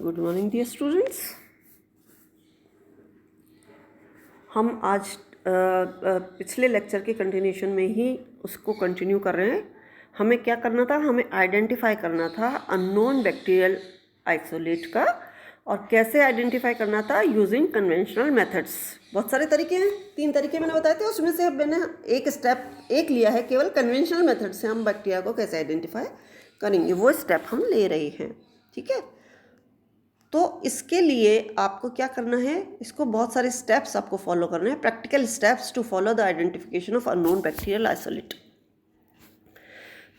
Good morning dear students. हम आज पिछले लेक्चर के कंटिन्यूशन में ही उसको कंटिन्यू कर रहे हैं। हमें क्या करना था, हमें आइडेंटिफाई करना था अननोन बैक्टीरियल आइसोलेट का, और कैसे आइडेंटिफाई करना था यूजिंग कन्वेंशनल मेथड्स। बहुत सारे तरीके हैं, 3 तरीके मैंने बताए थे, उसमें से मैंने एक लिया है केवल कन्वेंशनल मेथड से हम बैक्टीरिया को कैसे आइडेंटिफाई करेंगे, वो स्टेप हम ले रहे हैं। ठीक है, तो इसके लिए आपको क्या करना है, इसको बहुत सारे स्टेप्स आपको फॉलो करने हैं, practical steps to follow the identification of unknown bacterial isolate.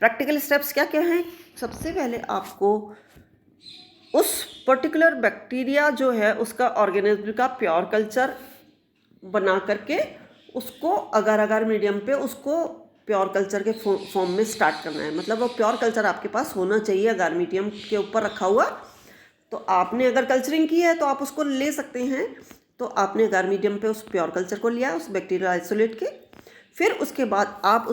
Practical steps क्या क्या हैं? सबसे पहले आपको उस पर्टिकुलर बैक्टीरिया जो है उसका ऑर्गेनिज्म का प्योर कल्चर बना करके उसको अगर अगर मीडियम पे उसको प्योर कल्चर के फॉर्म में स्टार्ट करना है। मतलब वो प्योर कल्चर आपके पास होना चाहिए अगर मीडियम के ऊपर रखा हुआ। तो आपने अगर कल्चरिंग की है तो आप उसको ले सकते हैं। तो आपने अगर मीडियम पे उस प्योर कल्चर को लिया उस बैक्टीरियल आइसोलेट के, फिर उसके बाद आप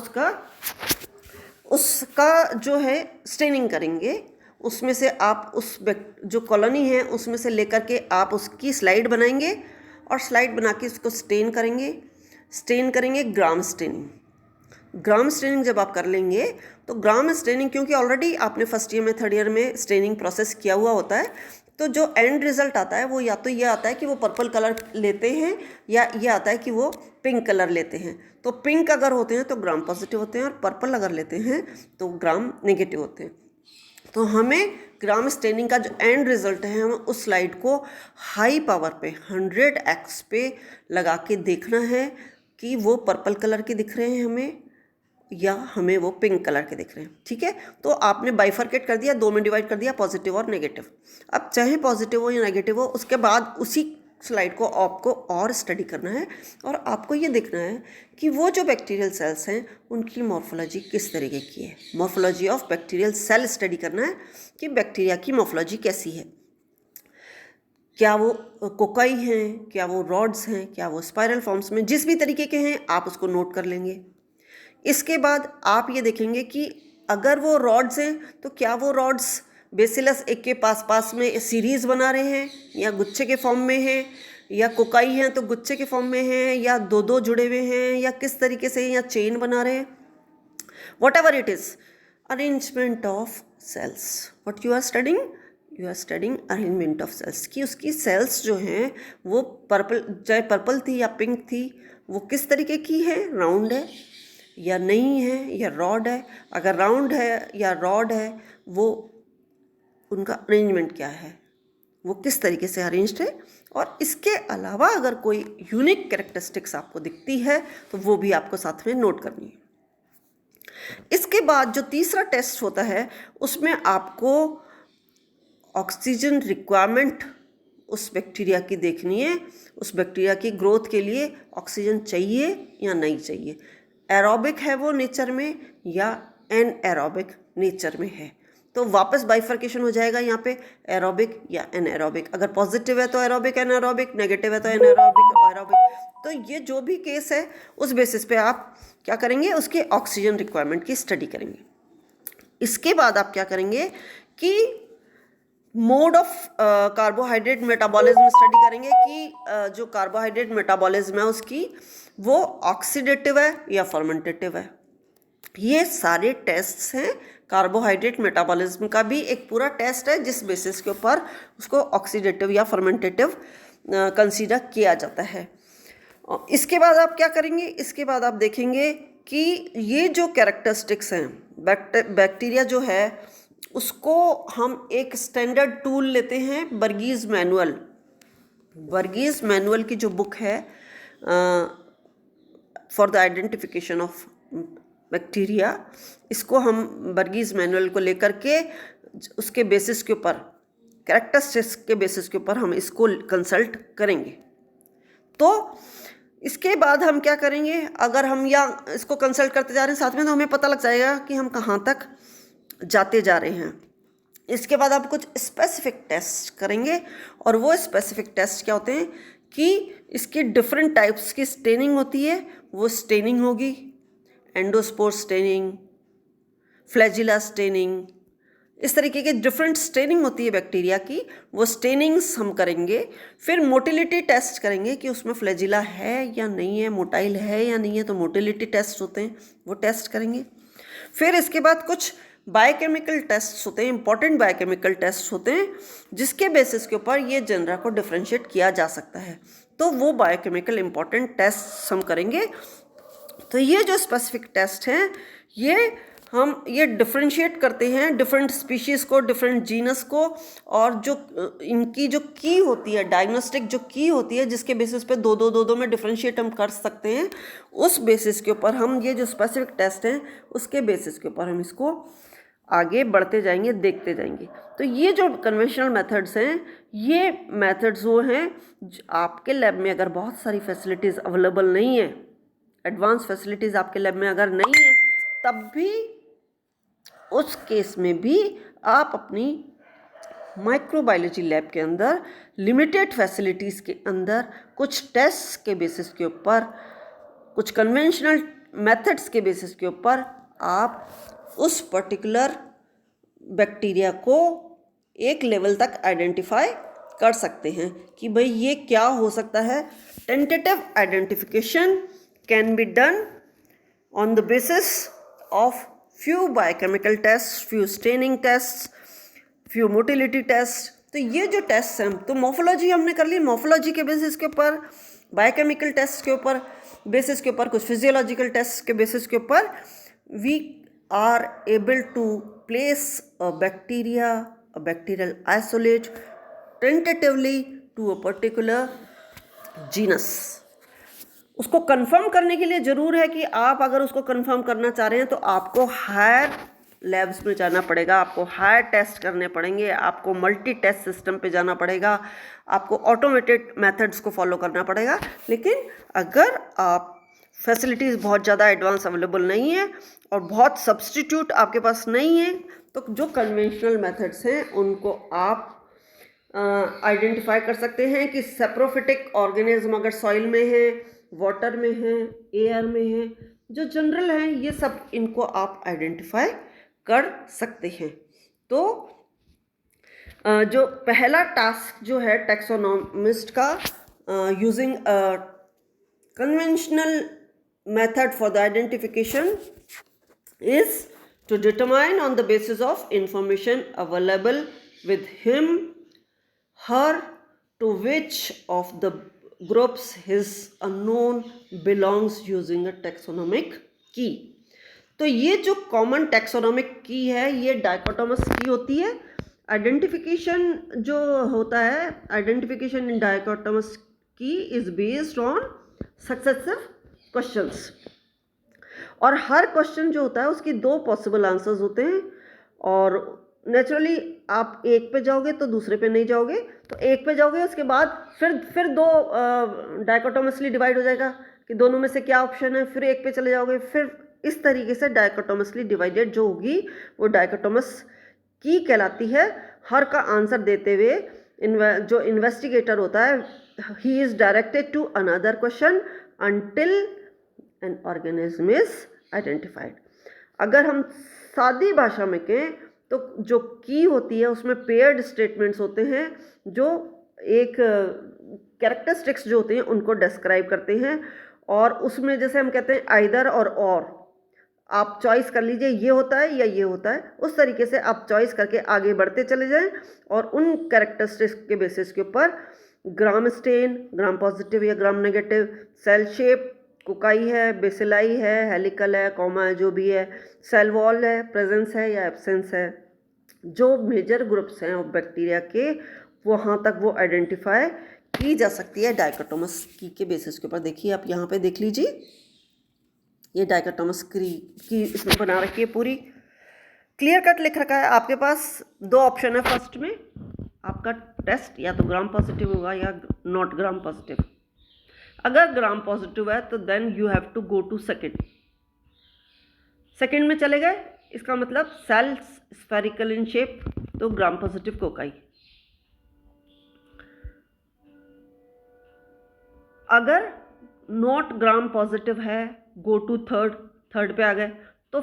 उसका जो है स्टेनिंग करेंगे। उसमें से आप उस जो कॉलोनी है उसमें से लेकर के आप उसकी स्लाइड बनाएंगे और स्लाइड बना के उसको स्टेन करेंगे ग्राम स्टेनिंग। ग्राम स्टेनिंग जब आप कर लेंगे तो ग्राम स्टेनिंग, क्योंकि ऑलरेडी आपने फर्स्ट ईयर में थर्ड ईयर में स्टेनिंग प्रोसेस किया हुआ होता है, तो जो एंड रिजल्ट आता है वो या तो ये आता है कि वो पर्पल कलर लेते हैं या ये आता है कि वो पिंक कलर लेते हैं। तो पिंक अगर होते हैं तो ग्राम पॉजिटिव होते हैं और पर्पल अगर लेते हैं तो ग्राम नेगेटिव होते हैं। तो हमें ग्राम स्टेनिंग का जो एंड रिजल्ट है हमें उस स्लाइड को हाई पावर पे 100x पे लगा के देखना है कि वो पर्पल कलर के दिख रहे हैं हमें या हमें वो पिंक कलर के दिख रहे हैं। ठीक है, तो आपने बाइफरकेट कर दिया, 2 में डिवाइड कर दिया, पॉजिटिव और नेगेटिव। अब चाहे पॉजिटिव हो या नेगेटिव हो, उसके बाद उसी स्लाइड को आपको और स्टडी करना है और आपको ये देखना है कि वो जो बैक्टीरियल सेल्स हैं उनकी मॉर्फोलॉजी किस तरीके की है। Morphology of bacterial cell study करना है कि बैक्टीरिया की मॉर्फोलॉजी कैसी है। क्या वो कोकाई हैं, क्या वो रॉड्स हैं, क्या वो स्पाइरल फॉर्म्स में, जिस भी तरीके के हैं आप उसको नोट कर लेंगे। इसके बाद आप ये देखेंगे कि अगर वो रॉड्स हैं तो क्या वो रॉड्स बेसिलस एक के पास में सीरीज बना रहे हैं या गुच्छे के फॉर्म में हैं, या कोकाई हैं तो गुच्छे के फॉर्म में हैं, या दो जुड़े हुए हैं, या किस तरीके से या चेन बना रहे हैं। Whatever it is, arrangement of cells, what you are studying arrangement of cells, कि उसकी सेल्स जो हैं वो चाहे पर्पल थी या पिंक थी, वो किस तरीके की है, राउंड है या नहीं है, या रॉड है। अगर राउंड है या रॉड है, वो उनका अरेंजमेंट क्या है, वो किस तरीके से अरेंज्ड है। और इसके अलावा अगर कोई यूनिक कैरेक्टरिस्टिक्स आपको दिखती है तो वो भी आपको साथ में नोट करनी है। इसके बाद जो तीसरा टेस्ट होता है उसमें आपको ऑक्सीजन रिक्वायरमेंट उस बैक्टीरिया की देखनी है। उस बैक्टीरिया की ग्रोथ के लिए ऑक्सीजन चाहिए या नहीं चाहिए, एरोबिक है वो नेचर में या एनएरोबिक नेचर में है। तो वापस बाइफर्केशन हो जाएगा यहाँ पे, एरोबिक या एनएरोबिक। अगर पॉजिटिव है तो एरोबिक एनएरोबिक, नेगेटिव है तो एनएरोबिक एरोबिक। तो ये जो भी केस है उस बेसिस पे आप क्या करेंगे, उसके ऑक्सीजन रिक्वायरमेंट की स्टडी करेंगे। इसके बाद आप क्या करेंगे कि mode of carbohydrate metabolism study करेंगे कि जो कार्बोहाइड्रेट मेटाबॉलिज्म है उसकी वो ऑक्सीडेटिव है या फर्मेंटेटिव है। ये सारे टेस्ट्स हैं। कार्बोहाइड्रेट मेटाबॉलिज्म का भी एक पूरा टेस्ट है जिस बेसिस के ऊपर उसको ऑक्सीडेटिव या फर्मेंटेटिव कंसीडर किया जाता है। इसके बाद आप क्या करेंगे, इसके बाद आप देखेंगे कि ये जो कैरेक्टरिस्टिक्स हैं बैक्टीरिया जो है उसको हम एक स्टैंडर्ड टूल लेते हैं, बर्गीज मैनुअल की जो बुक है for the identification of bacteria, इसको हम बर्गीज मैनुअल को लेकर के उसके बेसिस के ऊपर, कैरेक्टरिस्टिक्स के बेसिस के ऊपर हम इसको कंसल्ट करेंगे। तो इसके बाद हम क्या करेंगे, अगर हम या इसको कंसल्ट करते जा रहे हैं साथ में तो हमें पता लग जाएगा कि हम कहाँ तक जाते जा रहे हैं। इसके बाद आप कुछ स्पेसिफिक टेस्ट करेंगे और वो स्पेसिफिक टेस्ट क्या होते हैं कि इसकी डिफरेंट टाइप्स की स्टेनिंग होती है, वो स्टेनिंग होगी, एंडोस्पोर स्टेनिंग, फ्लैजिला स्टेनिंग, इस तरीके के डिफरेंट स्टेनिंग होती है बैक्टीरिया की, वो स्टेनिंग्स हम करेंगे। फिर मोटिलिटी टेस्ट करेंगे कि उसमें फ्लैजिला है या नहीं है, मोटाइल है या नहीं है, तो मोटिलिटी टेस्ट होते हैं, वो टेस्ट करेंगे। फिर इसके बाद कुछ बायोकेमिकल टेस्ट होते हैं, इंपॉर्टेंट बायोकेमिकल टेस्ट होते हैं, जिसके बेसिस के ऊपर ये जेनरा को डिफ्रेंशिएट किया जा सकता है। तो वो बायोकेमिकल इंपॉर्टेंट टेस्ट हम करेंगे। तो ये जो स्पेसिफिक टेस्ट हैं, ये डिफ्रेंशिएट करते हैं डिफरेंट स्पीशीज़ को, डिफरेंट जीनस को, और जो इनकी जो की होती है, डायग्नोस्टिक जो की होती है, जिसके बेसिस पे दो में डिफ्रेंशिएट हम कर सकते हैं, उस बेसिस के ऊपर हम ये जो स्पेसिफिक टेस्ट हैं उसके बेसिस के ऊपर हम इसको आगे बढ़ते जाएंगे, देखते जाएंगे। तो ये जो कन्वेंशनल मेथड्स हैं, ये मेथड्स वो हैं आपके लैब में अगर बहुत सारी फैसिलिटीज़ अवेलेबल नहीं है, एडवांस फैसिलिटीज़ आपके लैब में अगर नहीं है, तब भी उस केस में भी आप अपनी माइक्रोबायोलॉजी लैब के अंदर लिमिटेड फैसिलिटीज़ के अंदर कुछ टेस्ट के बेसिस के ऊपर, कुछ कन्वेंशनल मेथड्स के बेसिस के ऊपर आप उस पर्टिकुलर बैक्टीरिया को एक लेवल तक आइडेंटिफाई कर सकते हैं कि भाई ये क्या हो सकता है। Tentative identification can be done on the basis of few biochemical tests, few staining tests, few motility tests। तो ये जो टेस्ट हैं, तो मॉर्फोलॉजी हमने कर ली, मॉर्फोलॉजी के बेसिस के ऊपर, बायोकेमिकल टेस्ट के ऊपर बेसिस के ऊपर, कुछ फिजियोलॉजिकल टेस्ट के बेसिस के ऊपर we are able to place a bacteria, a bacterial isolate tentatively to a particular genus. उसको कंफर्म करने के लिए ज़रूर है कि आप अगर उसको कंफर्म करना चाह रहे हैं तो आपको हायर लैब्स में जाना पड़ेगा, आपको हायर टेस्ट करने पड़ेंगे, आपको मल्टी टेस्ट सिस्टम पे जाना पड़ेगा, आपको ऑटोमेटेड मेथड्स को फॉलो करना पड़ेगा। लेकिन अगर आप फैसिलिटीज़ बहुत ज़्यादा एडवांस अवेलेबल नहीं है और बहुत सब्सटीट्यूट आपके पास नहीं है, तो जो कन्वेंशनल मेथड्स हैं उनको आप आइडेंटिफाई कर सकते हैं कि सेप्रोफिटिक ऑर्गेनिज्म अगर सॉइल में है, वाटर में है, एयर में है, जो जनरल हैं, ये सब इनको आप आइडेंटिफाई कर सकते हैं। तो जो पहला टास्क जो है टैक्सोनॉमिस्ट का, using conventional method for the identification is to determine on the basis of information available with him, her, to which of the groups his unknown belongs using a taxonomic key। तो ये जो common taxonomic की है, ये dichotomous की होती है। Identification जो होता है, आइडेंटिफिकेशन इन डाइकोटोमस की is based on successive questions, और हर क्वेश्चन जो होता है उसकी दो पॉसिबल आंसर्स होते हैं, और नेचुरली आप एक पे जाओगे तो दूसरे पे नहीं जाओगे, तो एक पे जाओगे उसके बाद फिर दो डाइकोटोमसली डिवाइड हो जाएगा कि दोनों में से क्या ऑप्शन है, फिर एक पे चले जाओगे, फिर इस तरीके से डाइकोटोमसली डिवाइडेड जो होगी वो डाइकोटोमस की कहलाती है। हर का आंसर देते हुए जो इन्वेस्टिगेटर होता है, he is directed to another question until an organism is identified. अगर हम सादी भाषा में कहें तो जो की होती है उसमें पेयर्ड स्टेटमेंट्स होते हैं, जो एक कैरेक्टरिस्टिक्स जो होते हैं उनको डिस्क्राइब करते हैं, और उसमें जैसे हम कहते हैं आइदर और आप चॉइस कर लीजिए, ये होता है या ये होता है। उस तरीके से आप चॉइस करके आगे बढ़ते चले जाएं, और उन कैरेक्टरिस्टिक्स के बेसिस के ऊपर ग्राम स्टेन, ग्राम पॉजिटिव या gram negative, cell shape, cocci है, बेसिलाई है, हेलिकल है, कॉमा है, जो भी है, सेल वॉल है, प्रेजेंस है या एब्सेंस है, जो मेजर ग्रुप्स हैं बैक्टीरिया के, वहाँ तक वो आइडेंटिफाई की जा सकती है डाइकोटोमस की के बेसिस के ऊपर। देखिए आप यहाँ पे देख लीजिए, ये डाइकोटोमस की इसमें बना रखी है, पूरी क्लियर कट लिख रखा है। आपके पास दो ऑप्शन है, फर्स्ट में आपका टेस्ट या तो ग्राम पॉजिटिव होगा या नॉट ग्राम पॉजिटिव। अगर ग्राम पॉजिटिव है तो then you have to go to second में चले गए, इसका मतलब सेल्स स्फेरिकल इन शेप, तो ग्राम पॉजिटिव कोकाई। अगर नॉट ग्राम पॉजिटिव है, गो टू थर्ड पे आ गए, तो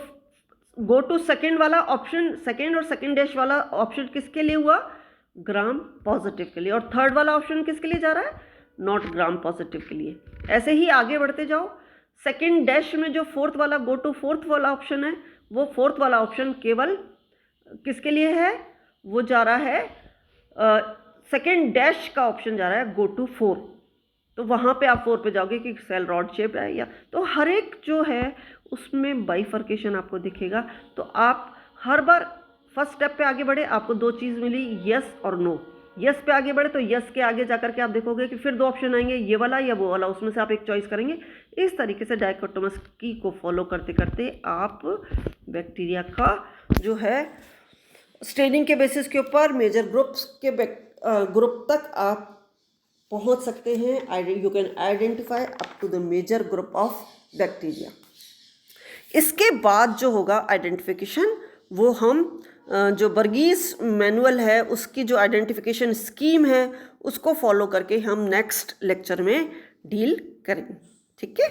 गो टू सेकेंड वाला ऑप्शन, सेकेंड और सेकेंड डैश वाला ऑप्शन किसके लिए हुआ? ग्राम पॉजिटिव के लिए। और थर्ड वाला ऑप्शन किसके लिए जा रहा है? नॉट ग्राम पॉजिटिव के लिए। ऐसे ही आगे बढ़ते जाओ। सेकेंड डैश में जो फोर्थ वाला गो टू फोर्थ वाला ऑप्शन है, वो फोर्थ वाला ऑप्शन केवल किसके लिए है? वो जा रहा है सेकेंड डैश का ऑप्शन जा रहा है गो टू 4। तो वहाँ पे आप 4 पे जाओगे कि सेल रॉड शेप है या, तो हर एक जो है उसमें बाइफर्केशन आपको दिखेगा। तो आप हर बार फर्स्ट स्टेप पे आगे बढ़े, आपको 2 चीज़ मिली, यस और नो। यस पे आगे बढ़े तो यस के आगे जाकर के आप देखोगे कि फिर 2 ऑप्शन आएंगे, ये वाला या वो वाला, उसमें से आप एक चॉइस करेंगे। इस तरीके से डाइकोटोमस को फॉलो करते करते आप बैक्टीरिया का जो है स्टेनिंग के बेसिस के ऊपर मेजर ग्रुप्स के ग्रुप तक आप पहुंच सकते हैं। You can identify up to the major group of bacteria. इसके बाद जो होगा आइडेंटिफिकेशन, वो हम जो बर्गीस मैनुअल है उसकी जो आइडेंटिफिकेशन स्कीम है उसको फॉलो करके हम नेक्स्ट लेक्चर में डील करेंगे। ठीक है।